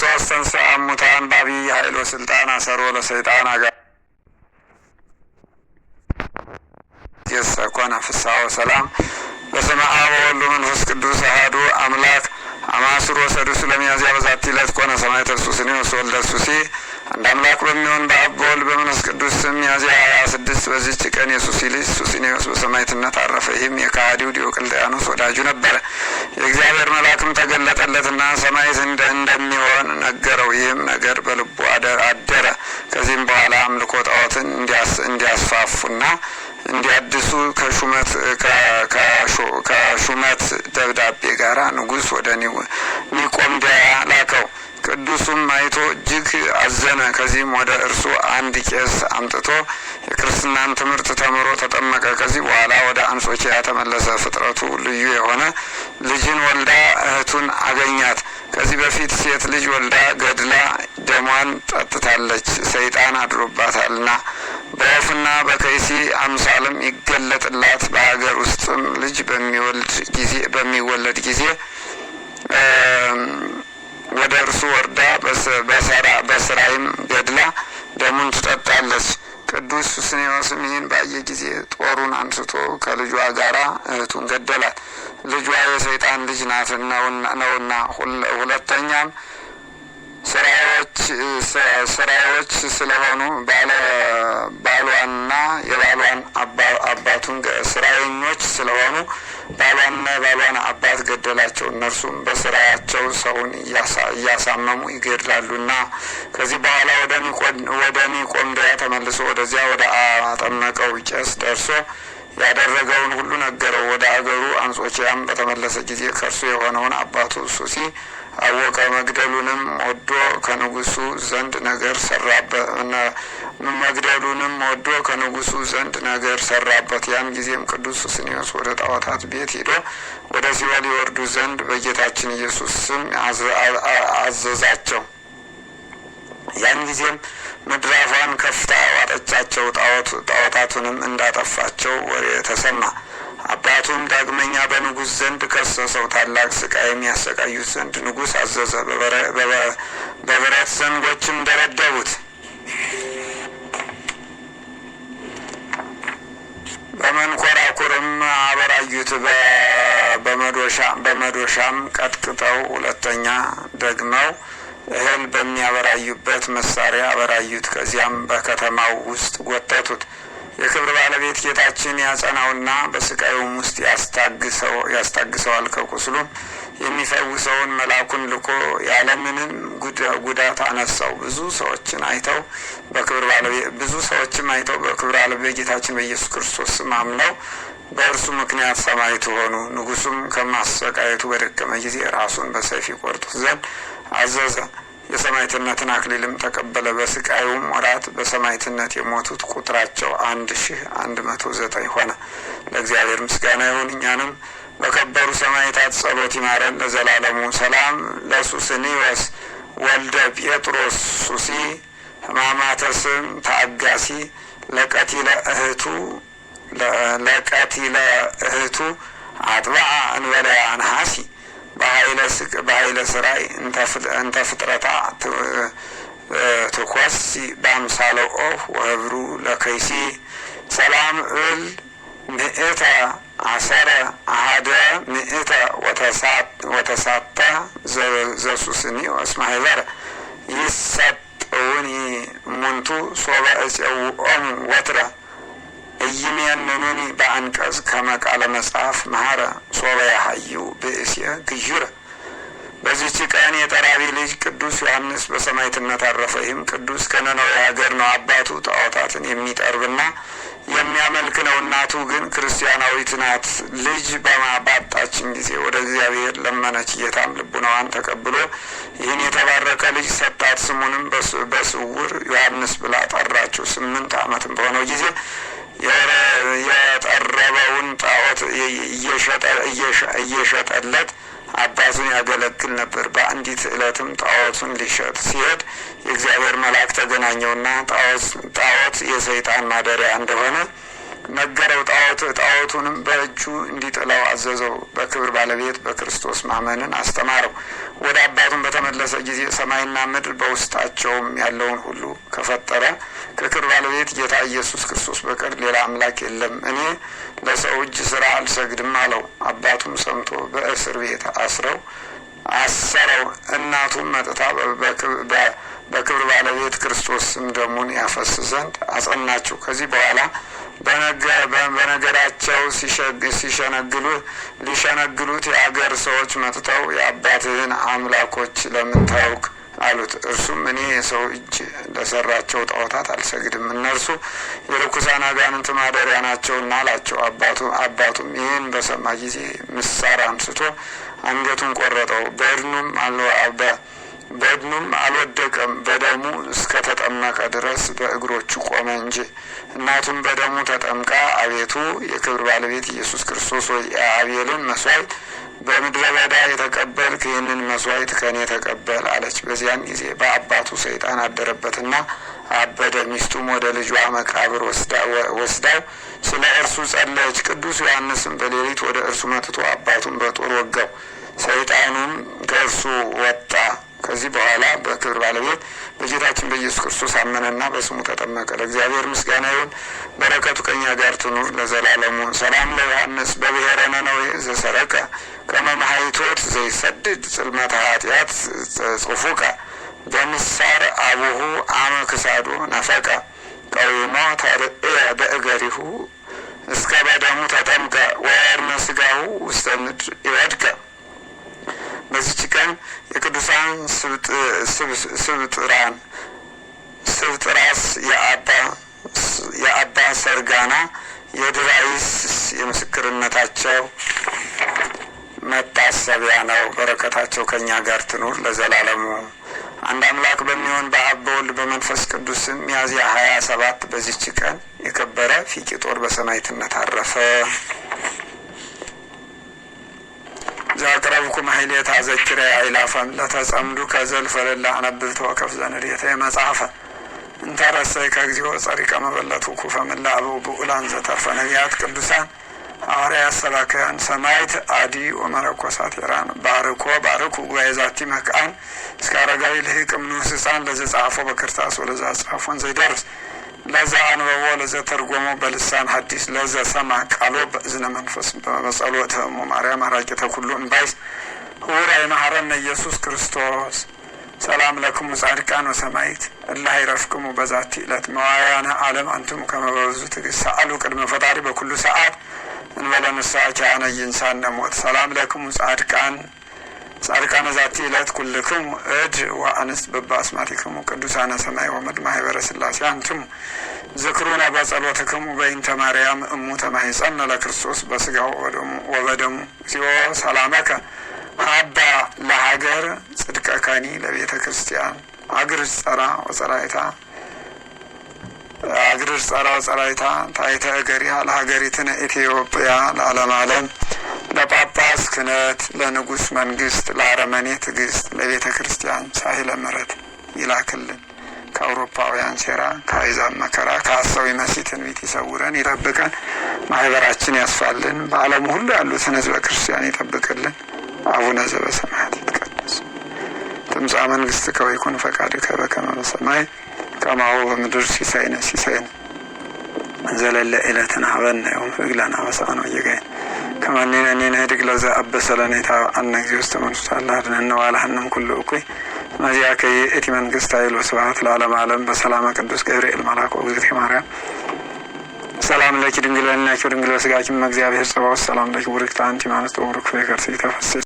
ክርስቶስ ተንሥአ እሙታን በዐቢይ ኃይል ወሥልጣን አሰሮ ለሰይጣን ኮነ ፍስሐ ወሰላም። በስመ አብ ወወልድ ወመንፈስ ቅዱስ አሐዱ አምላክ። አማስሩ ወሰዱሱ ለሚያዝያ በዛቲ ዕለት ኮነ ሰማዕተ ሱስንዮስ ወልደ ሱሲ። አንድ አምላክ በሚሆን በአብ በወልድ በመንፈስ ቅዱስ ስም ሚያዝያ 26 በዚህች ቀን የሱሲ ልጅ ሱስንዮስ በሰማዕትነት አረፈ። ይህም የከሃዲው ዲዮቅልጥያኖስ ወዳጁ ነበረ። የእግዚአብሔር መልአክም ተገለጠለትና ሰማዕት እንደሚሆን ነገረው። ይህም ነገር በልቡ አደረ። ከዚህም በኋላ አምልኮ ጣዖትን እንዲያስፋፉና እንዲያድሱ ከሹመት ደብዳቤ ጋር ንጉሥ ወደ ኒቆምድያ ላከው። ቅዱሱም አይቶ እጅግ አዘነ። ከዚህም ወደ እርሱ አንድ ቄስ አምጥቶ የክርስትናን ትምህርት ተምሮ ተጠመቀ። ከዚህ በኋላ ወደ አንጾኪያ ተመለሰ። ፍጥረቱ ልዩ የሆነ ልጅን ወልዳ እህቱን አገኛት። ከዚህ በፊት ሴት ልጅ ወልዳ ገድላ ደሟን ጠጥታለች፣ ሰይጣን አድሮባታልና። በወፍና በከይሲ አምሳልም ይገለጥላት። በሀገር ውስጥም ልጅ በሚወለድ ጊዜ ወደ እርሱ ወርዳ በስራይም ገድላ ደሙን ትጠጣለች። ቅዱስ ሱስንዮስም ይህን ባየ ጊዜ ጦሩን አንስቶ ከልጇ ጋራ እህቱን ገደላት። ልጇ የሰይጣን ልጅ ናት ነውና። ሁለተኛም ስራዎች ስለሆኑ ባሏንና የባሏን አባቱን ስራኞች ስለሆኑ ባሏንና የባሏን አባት ገደላቸው። እነርሱም በስራቸው ሰውን እያሳመሙ ይገድላሉና። ከዚህ በኋላ ወደ ኒቆምድያ ተመልሶ ወደዚያ ወደ አጠመቀው ቄስ ደርሶ ያደረገውን ሁሉ ነገረው። ወደ አገሩ አንጾኪያም በተመለሰ ጊዜ ከእርሱ የሆነውን አባቱ ሱሲ አወቀ። መግደሉንም ወዶ ከንጉሱ ዘንድ ነገር ሰራበት። ያን ጊዜም ቅዱስ ሱስንዮስ ወደ ጣዖታት ቤት ሄዶ ወደ ሲኦል ይወርዱ ዘንድ በጌታችን ኢየሱስ ስም አዘዛቸው። ያን ጊዜም ምድራፏን ከፍታ ዋጠቻቸው። ጣዖታቱንም እንዳጠፋቸው ወሬ ተሰማ። አባቱም ዳግመኛ በንጉሥ ዘንድ ከሰሰው። ታላቅ ስቃይ የሚያሰቃዩት ዘንድ ንጉሥ አዘዘ። በብረት ዘንጎችም ደበደቡት። በመንኮራኩርም አበራዩት። በመዶሻም ቀጥቅጠው ሁለተኛ ደግመው እህል በሚያበራዩበት መሳሪያ አበራዩት። ከዚያም በከተማው ውስጥ ጎተቱት። የክብር ባለቤት ጌታችን ያጸናውና በስቃዩም ውስጥ ያስታግሰዋል። ከቁስሉም የሚፈውሰውን መልአኩን ልኮ ያለምንም ጉዳት አነሳው። ብዙ ሰዎችም አይተው በክብር ባለቤት ጌታችን በኢየሱስ ክርስቶስ ስም አምነው በእርሱ ምክንያት ሰማዕት ሆኑ። ንጉሡም ከማሰቃየቱ በደከመ ጊዜ ራሱን በሰይፍ ይቆርጡት ዘንድ አዘዘ። የሰማዕትነትን አክሊልም ተቀበለ። በስቃዩም ወራት በሰማዕትነት የሞቱት ቁጥራቸው 1109 ሆነ። ለእግዚአብሔር ምስጋና ይሁን። እኛንም በከበሩ ሰማዕታት ጸሎት ይማረን ለዘላለሙ። ሰላም ለሱስንዮስ ወልደ ጴጥሮስ ሱሲ ሕማማተ ስም ተአጋሲ ለቀቲለ እህቱ አጥባአ እንበለያ አንሃሲ በኃይለ ስራይ እንተ ፍጥረታ ትኮሲ በአምሳለ ኦፍ ወህብሩ ለከይሲ ሰላም እል ምእተ አሰረ አሃደ ምእተ ወተሳተ ዘሱስንዮስ ማህበረ ይሰጥውኒ ሙንቱ ሶበ እፄውኦሙ ወትረ እይሜንኑኒ በአንቀጽ ከመቃለ መጽሐፍ መሐረ ሶበ ያሀዩ ብእስየ ግዩረ። በዚህች ቀን የጠራቢ ልጅ ቅዱስ ዮሐንስ በሰማዕትነት አረፈ። ይህም ቅዱስ ከነነዌ ሀገር ነው። አባቱ ጣዖታትን የሚጠርብና የሚያመልክ ነው። እናቱ ግን ክርስቲያናዊት ናት። ልጅ ባጣችን ጊዜ ወደ እግዚአብሔር ለመነች። ጌታም ልቡናዋን ተቀብሎ ይህን የተባረከ ልጅ ሰጣት። ስሙንም በስውር ዮሐንስ ብላ ጠራችው። 8 ዓመትም በሆነው ጊዜ የጠረበውን ጣዖት እየሸጠለት አባቱን ያገለግል ነበር። በአንዲት ዕለትም ጣዖቱን ሊሸጥ ሲሄድ የእግዚአብሔር መልአክ ተገናኘውና ጣዖት የሰይጣን ማደሪያ እንደሆነ ነገረው። ጣዖቱንም በእጁ እንዲጥለው አዘዘው። በክብር ባለቤት በክርስቶስ ማመንን አስተማረው። ወደ አባቱም በተመለሰ ጊዜ ሰማይና ምድር በውስጣቸውም ያለውን ሁሉ ከፈጠረ ከክብር ባለቤት ጌታ ኢየሱስ ክርስቶስ በቀር ሌላ አምላክ የለም፣ እኔ ለሰው እጅ ስራ አልሰግድም አለው። አባቱም ሰምቶ በእስር ቤት አሰረው። እናቱም መጥታ በክብር ባለቤት ክርስቶስም ደሙን ያፈስ ዘንድ አጸናችው። ከዚህ በኋላ በነገራቸው ሊሸነግሉት የአገር ሰዎች መጥተው የአባትህን አምላኮች ለምን ታውክ አሉት። እርሱም እኔ የሰው እጅ ለሰራቸው ጣዖታት አልሰግድም፣ እነርሱ የርኩሳን አጋንንት ማደሪያ ናቸውና አላቸው። አባቱም ይህን በሰማ ጊዜ ምሳር አንስቶ አንገቱን ቆረጠው። በድኑም አልወደቀም፣ በደሙ እስከተጠመቀ ድረስ በእግሮቹ ቆመ እንጂ። እናቱም በደሙ ተጠምቃ አቤቱ የክብር ባለቤት ኢየሱስ ክርስቶስ ሆይ የአቤልን መስዋዕት በምድረ በዳ የተቀበልክ ይህንን መስዋዕት ከእኔ ተቀበል አለች። በዚያን ጊዜ በአባቱ ሰይጣን አደረበትና አበደ። ሚስቱም ወደ ልጇ መቃብር ወስዳው ስለ እርሱ ጸለየች። ቅዱስ ዮሐንስም በሌሊት ወደ እርሱ መጥቶ አባቱን በጦር ወጋው። ሰይጣኑም ከእርሱ ወጣ። ከዚህ በኋላ በክብር ባለቤት በጌታችን በኢየሱስ ክርስቶስ አመነና በስሙ ተጠመቀ። ለእግዚአብሔር ምስጋና ይሁን፣ በረከቱ ከኛ ጋር ትኑር ለዘላለሙ። ሰላም ለዮሐንስ በብሔረ ነነዌ ዘሰረቀ ከመ ማኅቶት ዘይሰድድ ጽልመተ ኃጢአት ጽፉቀ በምሳር አቡሁ አመ ክሳዱ ነፈቀ ቀዊሞ ተርእየ በእገሪሁ እስከ በደሙ ተጠምቀ ወየርነ ሥጋሁ ውስተ ምድር ይወድቀ። በዚች ቀን የቅዱሳን ስብጥራስ የአባ ሰርጋና የድራይስ የምስክርነታቸው መታሰቢያ ነው። በረከታቸው ከእኛ ጋር ትኑር ለዘላለሙ። አንድ አምላክ በሚሆን በአብ በወልድ በመንፈስ ቅዱስም ሚያዝያ 27 በዚች ቀን የከበረ ፊቅጦር በሰማዕትነት አረፈ። ዛቅረብኩ ማሕሌተ አዘኪርየ አእላፈም ለተጸምዱ ከዘልፈ ለላ አነብብ ተወከፍ ዘንዴተ መጽሐፈ እንተረሰይ ከግዚኦ ጸሪቀ መበለቱ ኩፈ እምእለ አበው ብዑላን ዘተርፈ ነቢያት ቅዱሳን ሐዋርያት ሰባክያን ሰማዕት አዲ ወመነኮሳት ሄራን ባርኩ ጉባኤ ዛቲ መካን እስከ አረጋዊ ልሂቅ እምንዑስ ሕፃን ለዘጸሐፎ በክርታስ ወለዘ አጽሐፎን ዘይደርስ ለዛ አንበቦ ለዘ ተርጎሞ በልሳን ሐዲስ ለዘ ሰማ ቃሎ በእዝነ መንፈስ በጸሎተ እሙ ማርያም አራቂተ ኩሉ እምባይስ ህቡረ ይመሐረነ ኢየሱስ ክርስቶስ። ሰላም ለክሙ ጻድቃን ወሰማዕት እለ ይረፍክሙ በዛቲ ዕለት መዋያነ ዓለም አንትሙ ከመ በብዙ ትዕግሥት ሰአሉ ቅድመ ፈጣሪ በኩሉ ሰዓት እንበለ ንስሐ ኪያነ ይንሣነ ሞት። ሰላም ለክሙ ጻድቃነ ዛቲ ዕለት ኩልክሙ እድ ወአንስት በበአስማቲክሙ ቅዱሳነ ሰማይ ወምድር ማኅበረ ሥላሴ አንትሙ ዝክሩነ በጸሎትክሙ በእንተ ማርያም እሙ ተማኅፀነ ለክርስቶስ በሥጋው ወበደሙ እግዚኦ ሰላመከ ሀባ ለሀገር ጽድቀከኒ ለቤተ ክርስቲያን አግርር ጸራ ወጸራይታ ታይተ እገሪሃ ለሀገሪትነ ኢትዮጵያ ለዓለመ ዓለም ለጳጳስ ክህነት ለንጉሥ መንግስት ለአረመኔ ትዕግስት ለቤተ ክርስቲያን ሳህለ ምሕረት ይላክልን። ከአውሮፓውያን ሴራ ከአሕዛብ መከራ ከሐሳዊ መሲህ ትንቢት ይሰውረን ይጠብቀን። ማህበራችን ያስፋልን። በዓለሙ ሁሉ ያሉትን ሕዝበ ክርስቲያን ይጠብቅልን። አቡነ ዘበሰማያት ይትቀደስ ትምጻእ መንግሥትከ ወይኩን ፈቃድከ በከመ በሰማይ ከማሁ በምድር ሲሳየነ ዘለለ ዕለትነ ሀበነ ዮም ወኅድግ ለነ አበሳነ ወጌጋየነ ከመ ንሕነኒ ንኅድግ ለዘአበሰ ለነ ኢታብአነ እግዚኦ ውስተ መንሱት አላ አድኅነነ ወአልሐነም ኩሉ እኩይ መዚአከ ይእቲ መንግሥት ኃይል ወስብሐት ለዓለመ ዓለም። በሰላመ ቅዱስ ገብርኤል መልአክ ወእግዝእትየ ማርያም ሰላም ለኪ ድንግል ወለነኪ ወድንግል በሥጋኪ እመ እግዚአብሔር ጸባኦት ሰላም ለኪ ቡርክት አንቲ እምአንስት ወቡሩክ ፍሬ ከርሥኪ ተፈሥሒ